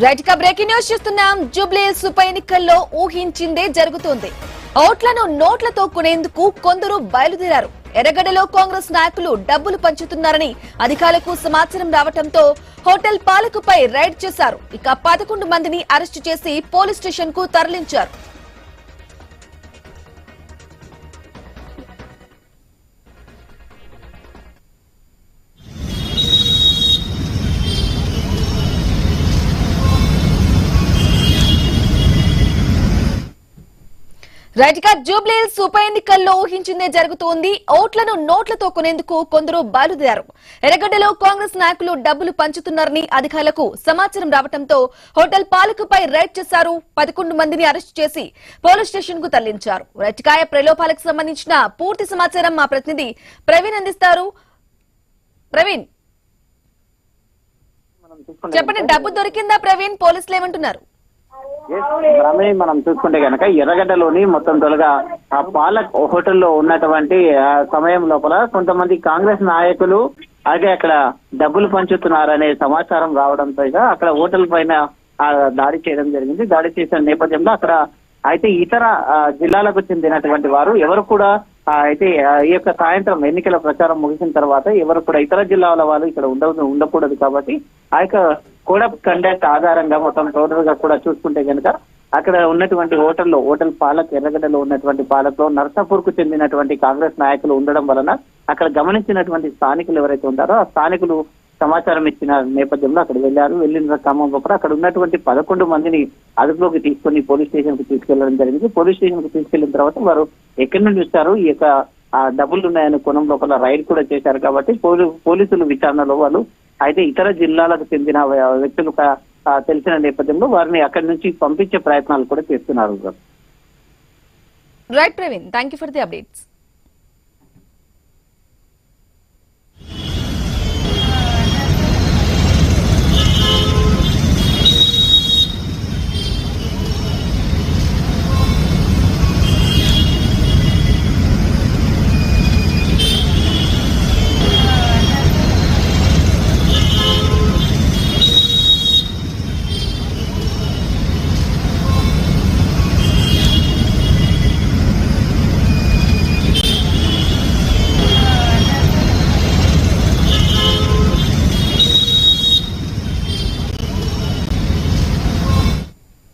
Right గా breaking news చూస్తున్నాం. జూబ్లీహిల్స్ ఉప ఎన్నికల్లో ఊహించిందే జరుగుతోంది. ఓట్లను నోట్లతో కొనేందుకు కొందరు బయలుదేరారు. ఎర్రగడ్డలో కాంగ్రెస్ నాయకులు డబ్బులు పంచుతున్నారని అధికారులకు సమాచారం రావడంతో హోటల్ పాలకుపై రైడ్ చేశారు. ఇక 11 మందిని అరెస్టు చేసి పోలీస్ స్టేషన్ కు తరలించారు. రైట్ గా జూబ్లీహిల్స్ ఉప ఎన్నికల్లో ఊహించిందే జరుగుతోంది. ఓట్లను నోట్లతో కొనేందుకు కొందరు బయలుదేరారు. ఎర్రగడ్డలో కాంగ్రెస్ నాయకులు డబ్బులు పంచుతున్నారని అధికారులకు సమాచారం రావడంతో హోటల్ పాలకుపై రైడ్ చేశారు. 11 మందిని అరెస్టు చేసి పోలీస్ స్టేషన్ కు తరలించారు. రైట్కాయ ప్రలోభాలకు సంబంధించిన పూర్తి సమాచారం మా ప్రతినిధి ప్రవీణ్ అందిస్తారు. ప్రవీణ్ చెప్పండి, డబ్బు దొరికిందా? ప్రవీణ్, పోలీసులు ఏమంటున్నారు? మనం చూసుకుంటే కనుక ఎర్రగడ్డలోని మొత్తం తొలగా ఆ పాలక్ హోటల్లో ఉన్నటువంటి సమయం లోపల కొంతమంది కాంగ్రెస్ నాయకులు అలాగే అక్కడ డబ్బులు పంచుతున్నారనే సమాచారం రావడంతో అక్కడ హోటల్ పైన దాడి చేయడం జరిగింది. దాడి చేసిన నేపథ్యంలో అక్కడ అయితే ఇతర జిల్లాలకు చెందినటువంటి వారు ఎవరు కూడా అయితే ఈ యొక్క సాయంత్రం ఎన్నికల ప్రచారం ముగిసిన తర్వాత ఎవరు కూడా ఇతర జిల్లాల వాళ్ళు ఇక్కడ ఉండకూడదు కాబట్టి ఆ యొక్క కోడ్ ఆఫ్ కండక్ట్ ఆధారంగా మొత్తం టోటల్ గా కూడా చూసుకుంటే కనుక అక్కడ ఉన్నటువంటి హోటల్ పాలక్ ఎర్రగడ్డలో ఉన్నటువంటి పాలక్లో నర్సాపూర్ కు చెందినటువంటి కాంగ్రెస్ నాయకులు ఉండడం వలన అక్కడ గమనించినటువంటి స్థానికులు ఎవరైతే ఉంటారో ఆ స్థానికులు సమాచారం ఇచ్చిన నేపథ్యంలో అక్కడ వెళ్ళిన క్రమంలో కూడా అక్కడ ఉన్నటువంటి 11 మందిని అదుపులోకి తీసుకొని పోలీస్ స్టేషన్ కు తీసుకెళ్లడం జరిగింది. పోలీస్ స్టేషన్ కు తీసుకెళ్లిన తర్వాత వారు ఎక్కడి నుండి వస్తారు, ఈ యొక్క డబ్బులు ఉన్నాయని కోణం లోపల రైడ్ కూడా చేశారు. కాబట్టి పోలీసులు విచారణలో వాళ్ళు అయితే ఇతర జిల్లాలకు చెందిన వ్యక్తులు తెలిసిన నేపథ్యంలో వారిని అక్కడి నుంచి పంపించే ప్రయత్నాలు కూడా చేస్తున్నారు. Right Praveen, thank you for the updates.